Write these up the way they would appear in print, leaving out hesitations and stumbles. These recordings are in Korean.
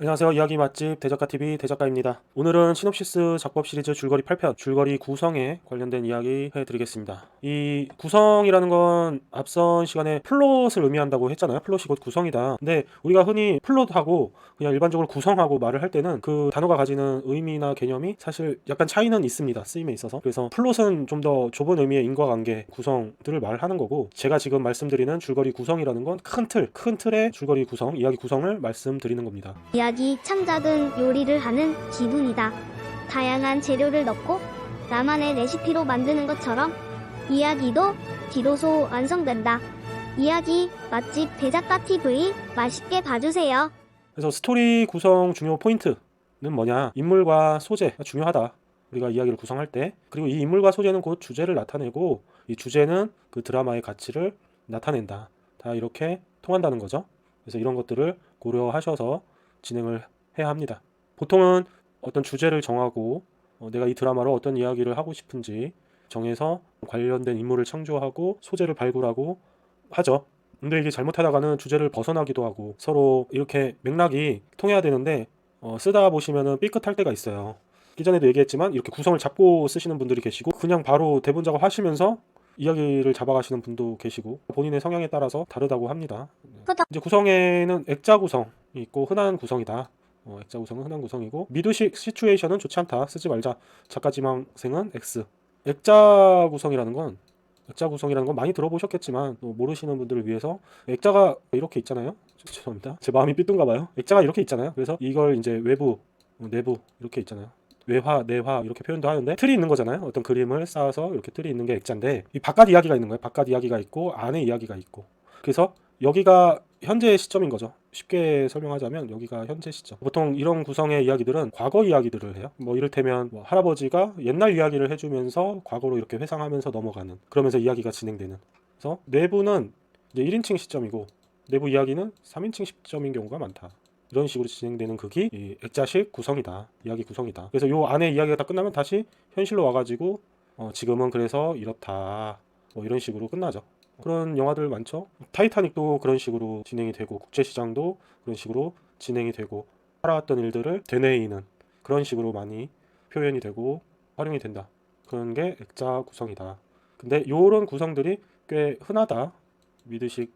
안녕하세요. 이야기 맛집 대작가TV 대작가입니다. 오늘은 시놉시스 작법 시리즈 줄거리 8편 줄거리 구성에 관련된 이야기 해드리겠습니다. 이 구성이라는 건 앞선 시간에 플롯을 의미한다고 했잖아요. 플롯이 곧 구성이다. 근데 우리가 흔히 플롯하고 그냥 일반적으로 구성하고 말을 할 때는 그 단어가 가지는 의미나 개념이 사실 약간 차이는 있습니다. 쓰임에 있어서. 그래서 플롯은 좀 더 좁은 의미의 인과관계 구성들을 말하는 거고, 제가 지금 말씀드리는 줄거리 구성이라는 건 큰 틀의 줄거리 구성, 이야기 구성을 말씀드리는 겁니다. 이야기 참 작은 요리를 하는 기분이다. 다양한 재료를 넣고 나만의 레시피로 만드는 것처럼 이야기도 비로소 완성된다. 이야기 맛집 대작가 TV 맛있게 봐주세요. 그래서 스토리 구성 중요 포인트는 뭐냐? 인물과 소재가 중요하다. 우리가 이야기를 구성할 때. 그리고 이 인물과 소재는 곧 주제를 나타내고, 이 주제는 그 드라마의 가치를 나타낸다. 다 이렇게 통한다는 거죠. 그래서 이런 것들을 고려하셔서 진행을 해야 합니다. 보통은 어떤 주제를 정하고 내가 이 드라마로 어떤 이야기를 하고 싶은지 정해서 관련된 인물을 창조하고 소재를 발굴하고 하죠. 근데 이게 잘못하다가는 주제를 벗어나기도 하고 서로 이렇게 맥락이 통해야 되는데 쓰다 보시면은 삐끗할 때가 있어요. 이전에도 얘기했지만 이렇게 구성을 잡고 쓰시는 분들이 계시고, 그냥 바로 대본 작업하시면서 이야기를 잡아가시는 분도 계시고, 본인의 성향에 따라서 다르다고 합니다. 이제 구성에는 액자 구성이 있고 흔한 구성이다. 액자 구성은 흔한 구성이고, 미드식 시츄에이션은 좋지 않다, 쓰지 말자. 작가 지망생은 X. 액자 구성이라는 건 많이 들어보셨겠지만 또 모르시는 분들을 위해서, 액자가 이렇게 있잖아요. 죄송합니다. 제 마음이 삐뚤가 봐요. 액자가 이렇게 있잖아요. 그래서 이걸 이제 외부, 내부 이렇게 있잖아요. 외화, 내화 이렇게 표현도 하는데, 틀이 있는 거잖아요. 어떤 그림을 쌓아서 이렇게 틀이 있는 게 액자인데, 이 바깥 이야기가 있는 거예요. 바깥 이야기가 있고 안에 이야기가 있고. 그래서 여기가 현재 시점인 거죠. 쉽게 설명하자면 여기가 현재 시점. 보통 이런 구성의 이야기들은 과거 이야기들을 해요. 뭐 이를테면 할아버지가 옛날 이야기를 해주면서 과거로 이렇게 회상하면서 넘어가는, 그러면서 이야기가 진행되는. 그래서 내부는 이제 1인칭 시점이고 내부 이야기는 3인칭 시점인 경우가 많다. 이런 식으로 진행되는 극이 이 액자식 구성이다. 이야기 구성이다. 그래서 요 안에 이야기가 다 끝나면 다시 현실로 와가지고 지금은 그래서 이렇다. 뭐 이런 식으로 끝나죠. 그런 영화들 많죠. 타이타닉도 그런 식으로 진행이 되고, 국제시장도 그런 식으로 진행이 되고, 살아왔던 일들을 되뇌이는 그런 식으로 많이 표현이 되고 활용이 된다. 그런 게 액자 구성이다. 근데 요런 구성들이 꽤 흔하다. 미드식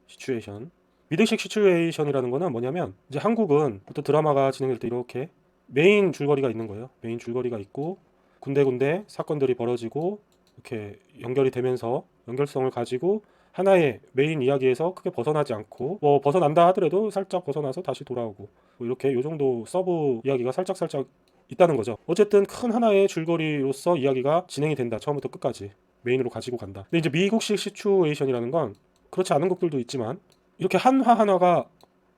시츄에이션. 미드식 시츄에이션이라는 거는 뭐냐면, 이제 한국은 어떤 드라마가 진행될 때 이렇게 메인 줄거리가 있는 거예요. 메인 줄거리가 있고 군데군데 사건들이 벌어지고 이렇게 연결이 되면서 연결성을 가지고 하나의 메인 이야기에서 크게 벗어나지 않고, 뭐 벗어난다 하더라도 살짝 벗어나서 다시 돌아오고, 뭐 이렇게 요 정도 서브 이야기가 살짝 있다는 거죠. 어쨌든 큰 하나의 줄거리로서 이야기가 진행이 된다. 처음부터 끝까지 메인으로 가지고 간다. 근데 이제 미국식 시츄에이션이라는 건 그렇지 않은 곡들도 있지만, 이렇게 한화 하나가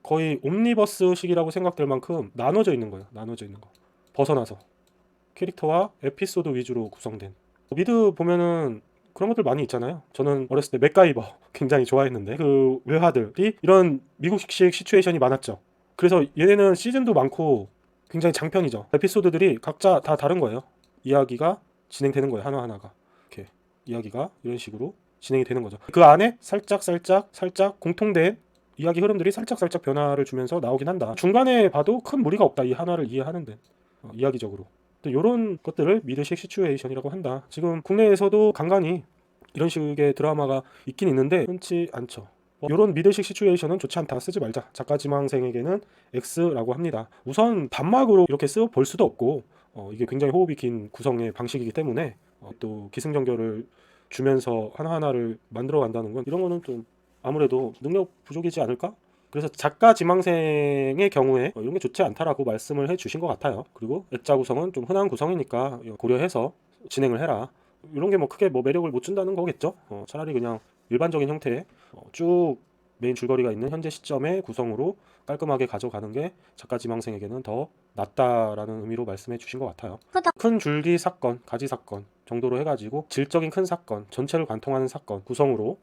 거의 옴니버스식이라고 생각될 만큼 나눠져 있는 거예요. 나눠져 있는 거. 벗어나서 캐릭터와 에피소드 위주로 구성된. 미드 보면은 그런 것들 많이 있잖아요. 저는 어렸을 때 맥가이버 굉장히 좋아했는데, 그 외화들이 이런 미국식 시츄에이션이 많았죠. 그래서 얘네는 시즌도 많고 굉장히 장편이죠. 에피소드들이 각자 다 다른 거예요. 이야기가 진행되는 거예요. 하나하나가 이렇게 이야기가 이런 식으로 진행이 되는 거죠. 그 안에 살짝 공통된 이야기 흐름들이 살짝 변화를 주면서 나오긴 한다. 중간에 봐도 큰 무리가 없다. 이 하나를 이해하는데 이야기적으로. 이런 것들을 미드식 시츄에이션이라고 한다. 지금 국내에서도 간간히 이런 식의 드라마가 있긴 있는데 흔치 않죠. 이런 미드식 시츄에이션은 좋지 않다, 쓰지 말자. 작가 지망생에게는 X라고 합니다. 우선 단막으로 이렇게 써볼 수도 없고, 이게 굉장히 호흡이 긴 구성의 방식이기 때문에 또 기승전결을 주면서 하나하나를 만들어 간다는 건, 이런 거는 좀 아무래도 능력 부족이지 않을까? 그래서 작가 지망생의 경우에 이런 게 좋지 않다라고 말씀을 해주신 것 같아요. 그리고 액자 구성은 좀 흔한 구성이니까 고려해서 진행을 해라. 이런 게 뭐 크게 뭐 매력을 못 준다는 거겠죠. 차라리 그냥 일반적인 형태의 쭉 메인 줄거리가 있는 현재 시점의 구성으로 깔끔하게 가져가는 게 작가 지망생에게는 더 낫다라는 의미로 말씀해 주신 것 같아요. 큰 줄기 사건, 가지 사건 정도로 해가지고 질적인 큰 사건, 전체를 관통하는 사건 구성으로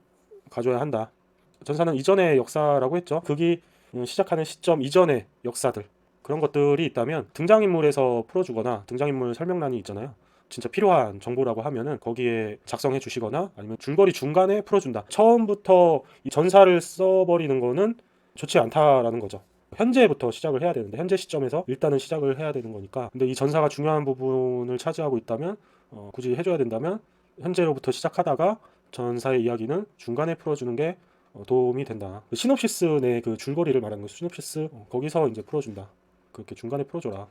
가져야 한다. 전사는 이전의 역사라고 했죠. 극이 시작하는 시점 이전의 역사들, 그런 것들이 있다면 등장인물에서 풀어주거나, 등장인물 설명란이 있잖아요. 진짜 필요한 정보라고 하면은 거기에 작성해 주시거나, 아니면 줄거리 중간에 풀어준다. 처음부터 이 전사를 써버리는 거는 좋지 않다라는 거죠. 현재부터 시작을 해야 되는데 현재 시점에서 일단은 시작을 해야 되는 거니까. 근데 이 전사가 중요한 부분을 차지하고 있다면 굳이 해줘야 된다면 현재로부터 시작하다가 전사의 이야기는 중간에 풀어주는 게 도움이 된다. 시놉시스 내 그 줄거리를 말하는 거 시놉시스 거기서 이제 풀어준다. 그렇게 중간에 풀어줘라.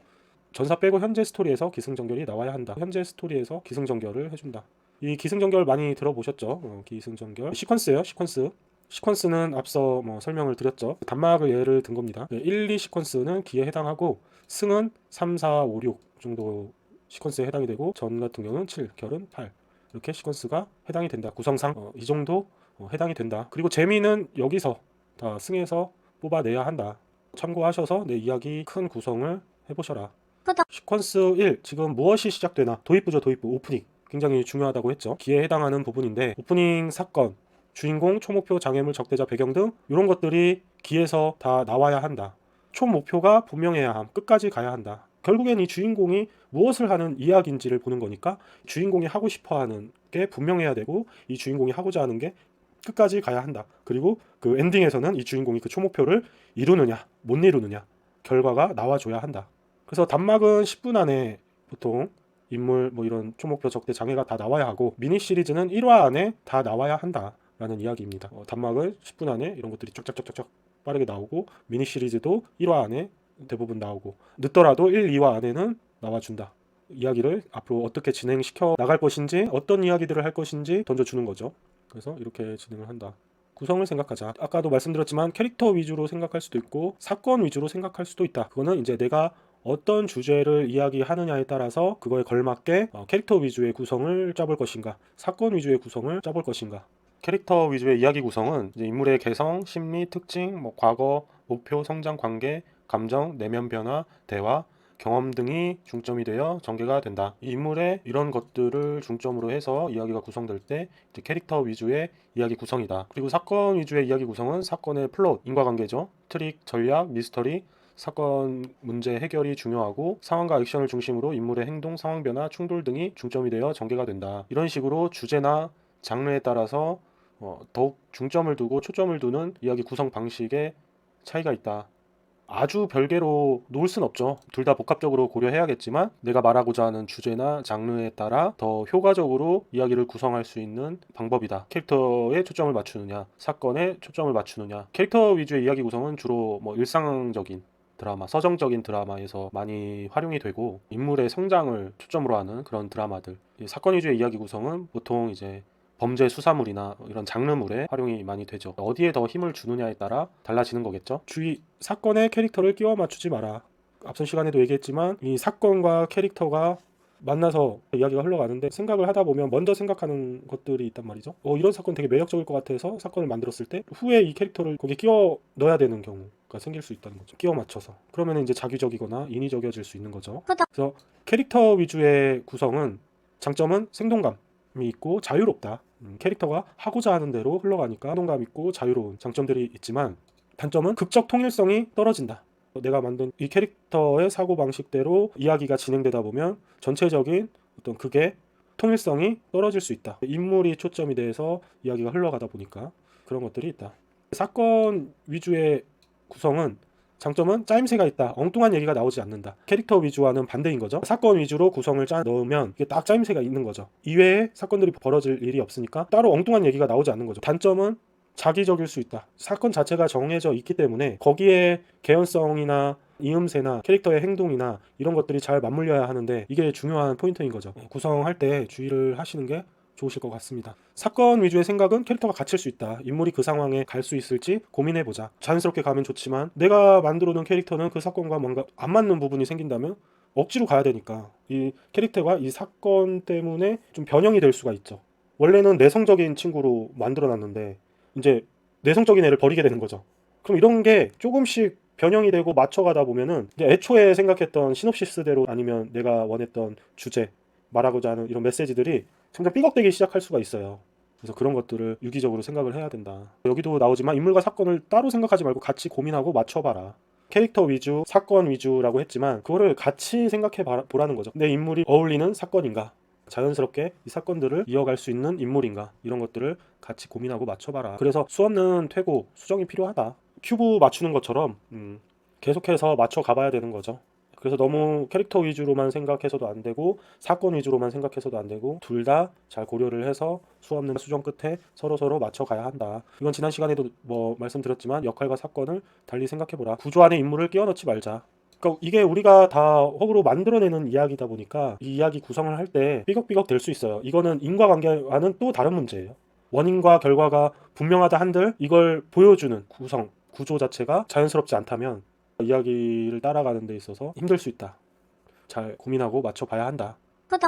전사 빼고 현재 스토리에서 기승전결이 나와야 한다. 현재 스토리에서 기승전결을 해준다. 이 기승전결 많이 들어보셨죠? 기승전결 시퀀스예요. 시퀀스는 앞서 설명을 드렸죠. 단막을 예를 든 겁니다. 1, 2 시퀀스는 기에 해당하고 승은 3, 4, 5, 6 정도 시퀀스에 해당이 되고 전 같은 경우는 7, 결은 8 이렇게 시퀀스가 해당이 된다. 구성상 이 정도 해당이 된다. 그리고 재미는 여기서 다 승에서 뽑아내야 한다. 참고하셔서 내 이야기 큰 구성을 해보셔라. 시퀀스 1 지금 무엇이 시작되나 도입부죠. 도입부 오프닝 굉장히 중요하다고 했죠. 기에 해당하는 부분인데 오프닝 사건 주인공, 초목표, 장애물, 적대자, 배경 등 이런 것들이 기에서 다 나와야 한다. 초목표가 분명해야 함. 끝까지 가야 한다. 결국엔 이 주인공이 무엇을 하는 이야기인지를 보는 거니까 주인공이 하고 싶어하는 게 분명해야 되고 이 주인공이 하고자 하는 게 끝까지 가야 한다. 그리고 그 엔딩에서는 이 주인공이 그 초목표를 이루느냐 못 이루느냐 결과가 나와줘야 한다. 그래서 단막은 10분 안에 보통 인물 이런 초목표, 적대, 장애가 다 나와야 하고 미니 시리즈는 1화 안에 다 나와야 한다. 라는 이야기입니다. 단막은 10분 안에 이런 것들이 쫙쫙쫙쫙 빠르게 나오고 미니 시리즈도 1화 안에 대부분 나오고 늦더라도 1, 2화 안에는 나와준다. 이야기를 앞으로 어떻게 진행시켜 나갈 것인지 어떤 이야기들을 할 것인지 던져주는 거죠. 그래서 이렇게 진행을 한다. 구성을 생각하자. 아까도 말씀드렸지만 캐릭터 위주로 생각할 수도 있고 사건 위주로 생각할 수도 있다. 그거는 이제 내가 어떤 주제를 이야기하느냐에 따라서 그거에 걸맞게 캐릭터 위주의 구성을 짜볼 것인가 사건 위주의 구성을 짜볼 것인가. 캐릭터 위주의 이야기 구성은 이제 인물의 개성, 심리, 특징, 과거, 목표, 성장, 관계, 감정, 내면 변화, 대화, 경험 등이 중점이 되어 전개가 된다. 이 인물의 이런 것들을 중점으로 해서 이야기가 구성될 때 이제 캐릭터 위주의 이야기 구성이다. 그리고 사건 위주의 이야기 구성은 사건의 플롯, 인과관계죠. 트릭, 전략, 미스터리, 사건 문제 해결이 중요하고 상황과 액션을 중심으로 인물의 행동, 상황 변화, 충돌 등이 중점이 되어 전개가 된다. 이런 식으로 주제나 장르에 따라서 더욱 중점을 두고 초점을 두는 이야기 구성 방식에 차이가 있다. 아주 별개로 놓을 순 없죠. 둘 다 복합적으로 고려해야겠지만 내가 말하고자 하는 주제나 장르에 따라 더 효과적으로 이야기를 구성할 수 있는 방법이다. 캐릭터에 초점을 맞추느냐, 사건에 초점을 맞추느냐. 캐릭터 위주의 이야기 구성은 주로 일상적인 드라마, 서정적인 드라마에서 많이 활용이 되고 인물의 성장을 초점으로 하는 그런 드라마들. 사건 위주의 이야기 구성은 보통 이제 범죄 수사물이나 이런 장르물에 활용이 많이 되죠. 어디에 더 힘을 주느냐에 따라 달라지는 거겠죠. 주의 사건에 캐릭터를 끼워 맞추지 마라. 앞선 시간에도 얘기했지만 이 사건과 캐릭터가 만나서 이야기가 흘러가는데 생각을 하다 보면 먼저 생각하는 것들이 있단 말이죠. 이런 사건 되게 매력적일 것 같아서 사건을 만들었을 때 후에 이 캐릭터를 거기에 끼워 넣어야 되는 경우가 생길 수 있다는 거죠. 끼워 맞춰서. 그러면 이제 자기적이거나 인위적이어질 수 있는 거죠. 그래서 캐릭터 위주의 구성은 장점은 생동감이 있고 자유롭다. 캐릭터가 하고자 하는 대로 흘러가니까 생동감 있고 자유로운 장점들이 있지만 단점은 극적 통일성이 떨어진다. 내가 만든 이 캐릭터의 사고방식대로 이야기가 진행되다 보면 전체적인 어떤 극의 통일성이 떨어질 수 있다. 인물이 초점이 돼서 이야기가 흘러가다 보니까 그런 것들이 있다. 사건 위주의 구성은 장점은 짜임새가 있다. 엉뚱한 얘기가 나오지 않는다. 캐릭터 위주와는 반대인 거죠. 사건 위주로 구성을 짜 넣으면 이게 딱 짜임새가 있는 거죠. 이외에 사건들이 벌어질 일이 없으니까 따로 엉뚱한 얘기가 나오지 않는 거죠. 단점은 자기적일 수 있다. 사건 자체가 정해져 있기 때문에 거기에 개연성이나 이음새나 캐릭터의 행동이나 이런 것들이 잘 맞물려야 하는데 이게 중요한 포인트인 거죠. 구성할 때 주의를 하시는 게 좋으실 것 같습니다. 사건 위주의 생각은 캐릭터가 갇힐 수 있다. 인물이 그 상황에 갈 수 있을지 고민해보자. 자연스럽게 가면 좋지만 내가 만들어 놓은 캐릭터는 그 사건과 뭔가 안 맞는 부분이 생긴다면 억지로 가야 되니까 이 캐릭터가 이 사건 때문에 좀 변형이 될 수가 있죠. 원래는 내성적인 친구로 만들어 놨는데 이제 내성적인 애를 버리게 되는 거죠. 그럼 이런 게 조금씩 변형이 되고 맞춰가다 보면은 이제 애초에 생각했던 시놉시스대로 아니면 내가 원했던 주제, 말하고자 하는 이런 메시지들이 점점 삐걱대기 시작할 수가 있어요. 그래서 그런 것들을 유기적으로 생각을 해야 된다. 여기도 나오지만 인물과 사건을 따로 생각하지 말고 같이 고민하고 맞춰봐라. 캐릭터 위주, 사건 위주라고 했지만 그거를 같이 생각해 보라는 거죠. 내 인물이 어울리는 사건인가? 자연스럽게 이 사건들을 이어갈 수 있는 인물인가? 이런 것들을 같이 고민하고 맞춰봐라. 그래서 수없는 퇴고, 수정이 필요하다. 큐브 맞추는 것처럼 계속해서 맞춰 가봐야 되는 거죠. 그래서 너무 캐릭터 위주로만 생각해서도 안 되고 사건 위주로만 생각해서도 안 되고 둘 다 잘 고려를 해서 수없는 수정 끝에 서로 맞춰 가야 한다. 이건 지난 시간에도 뭐 말씀드렸지만 역할과 사건을 달리 생각해보라. 구조 안에 인물을 끼워 넣지 말자. 그러니까 이게 우리가 다 허구로 만들어내는 이야기다 보니까 이 이야기 구성을 할 때 삐걱삐걱 될 수 있어요. 이거는 인과관계와는 또 다른 문제예요. 원인과 결과가 분명하다 한들 이걸 보여주는 구성, 구조 자체가 자연스럽지 않다면 이야기를 따라가는 데 있어서 힘들 수 있다. 잘 고민하고 맞춰봐야 한다.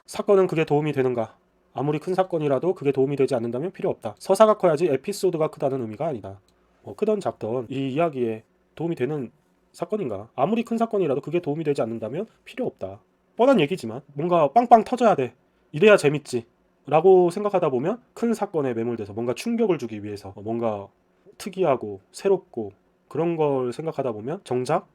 사건은 그게 도움이 되는가? 아무리 큰 사건이라도 그게 도움이 되지 않는다면 필요 없다. 서사가 커야지 에피소드가 크다는 의미가 아니다. 크던 작던 이 이야기에 도움이 되는 사건인가? 아무리 큰 사건이라도 그게 도움이 되지 않는다면 필요 없다. 뻔한 얘기지만 뭔가 빵빵 터져야 돼. 이래야 재밌지. 라고 생각하다 보면 큰 사건에 매몰돼서 뭔가 충격을 주기 위해서 뭔가 특이하고 새롭고 그런 걸 생각하다 보면 정작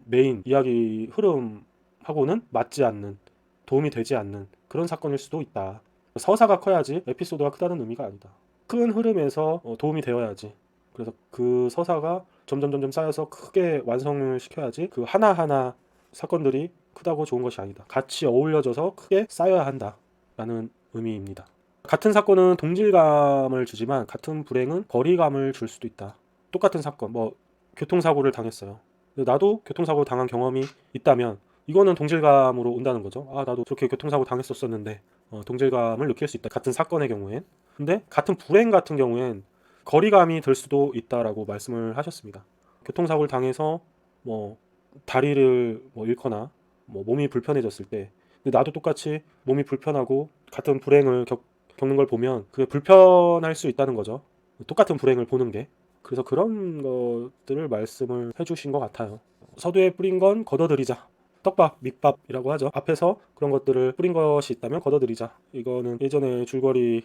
메인 이야기 흐름하고는 맞지 않는, 도움이 되지 않는 그런 사건일 수도 있다. 서사가 커야지 에피소드가 크다는 의미가 아니다. 큰 흐름에서 도움이 되어야지. 그래서 그 서사가 점점 쌓여서 크게 완성을 시켜야지 그 하나하나 사건들이 크다고 좋은 것이 아니다. 같이 어울려져서 크게 쌓여야 한다 라는 의미입니다. 같은 사건은 동질감을 주지만 같은 불행은 거리감을 줄 수도 있다. 똑같은 사건, 뭐 교통사고를 당했어요. 나도 교통사고 당한 경험이 있다면 이거는 동질감으로 온다는 거죠. 아, 나도 저렇게 교통사고 당했었었는데 동질감을 느낄 수 있다. 같은 사건의 경우엔. 근데 같은 불행 같은 경우엔 거리감이 들 수도 있다라고 말씀을 하셨습니다. 교통사고를 당해서 뭐 다리를 잃거나 뭐 몸이 불편해졌을 때 근데 나도 똑같이 몸이 불편하고 같은 불행을 겪는 걸 보면 그게 불편할 수 있다는 거죠. 똑같은 불행을 보는 게. 그래서 그런 것들을 말씀을 해주신 것 같아요. 서두에 뿌린 건 걷어들이자. 떡밥, 밑밥이라고 하죠. 앞에서 그런 것들을 뿌린 것이 있다면 걷어들이자. 이거는 예전에 줄거리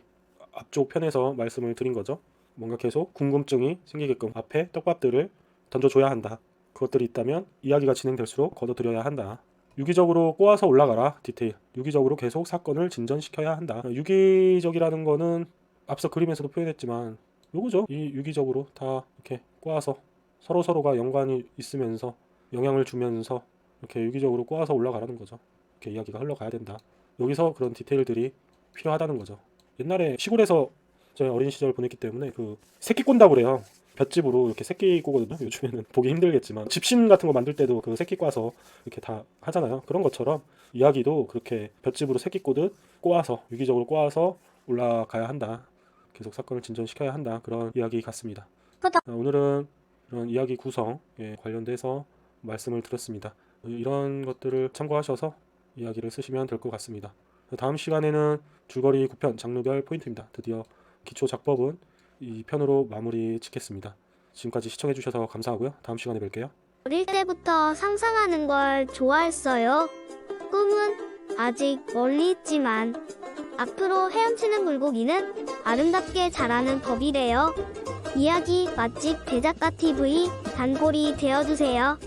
앞쪽 편에서 말씀을 드린 거죠. 뭔가 계속 궁금증이 생기게끔 앞에 떡밥들을 던져줘야 한다. 그것들이 있다면 이야기가 진행될수록 걷어들여야 한다. 유기적으로 꼬아서 올라가라. 디테일. 유기적으로 계속 사건을 진전시켜야 한다. 유기적이라는 거는 앞서 그림에서도 표현했지만 요거죠. 이 유기적으로 다 이렇게 꼬아서 서로가 연관이 있으면서 영향을 주면서 이렇게 유기적으로 꼬아서 올라가라는 거죠. 이렇게 이야기가 흘러가야 된다. 여기서 그런 디테일들이 필요하다는 거죠. 옛날에 시골에서 제가 어린 시절 보냈기 때문에 그 새끼 꼰다고 그래요. 볏짚으로 이렇게 새끼 꼬거든요. 요즘에는 보기 힘들겠지만 집신 같은 거 만들 때도 그 새끼 꼬아서 이렇게 다 하잖아요. 그런 것처럼 이야기도 그렇게 볏짚으로 새끼 꼬듯 꼬아서 유기적으로 꼬아서 올라가야 한다. 계속 사건을 진전시켜야 한다. 그런 이야기 같습니다. 오늘은 이런 이야기 구성에 관련돼서 말씀을 드렸습니다. 이런 것들을 참고하셔서 이야기를 쓰시면 될 것 같습니다. 다음 시간에는 줄거리 9편 장르별 포인트입니다. 드디어 기초 작법은 이 편으로 마무리 짓겠습니다. 지금까지 시청해주셔서 감사하고요. 다음 시간에 뵐게요. 어릴 때부터 상상하는 걸 좋아했어요. 꿈은 아직 멀리 있지만 앞으로 헤엄치는 물고기는 아름답게 자라는 법이래요. 이야기 맛집 대작가 TV 단골이 되어주세요.